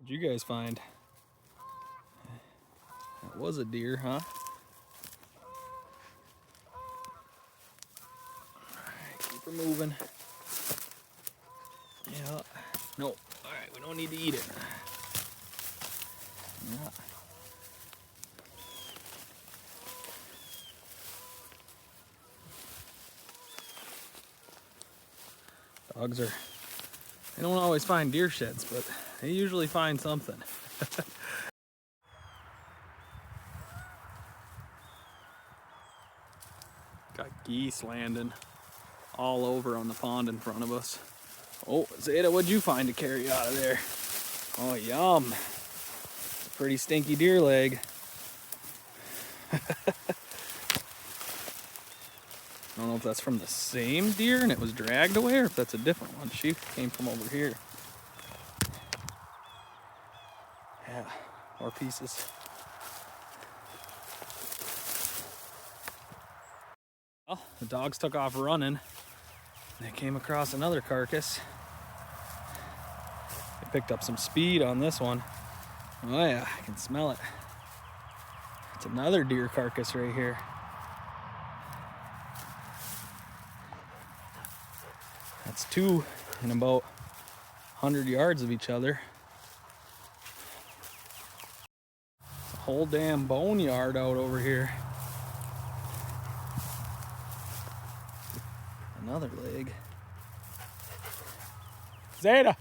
What'd you guys find? That was a deer, huh? Alright, keep her moving. Yeah. No. Alright, we don't need to eat it. Yeah. Dogs they don't always find deer sheds, but they usually find something. Got geese landing all over on the pond in front of us. Oh, Zeta, what'd you find to carry out of there? Oh, yum. It's a pretty stinky deer leg. I don't know if that's from the same deer and it was dragged away or if that's a different one. She came from over here. Yeah, more pieces. Well, the dogs took off running. They came across another carcass. They picked up some speed on this one. Oh yeah, I can smell it. It's another deer carcass right here. That's two in about 100 yards of each other. It's a whole damn boneyard out over here. Another leg. Zeta!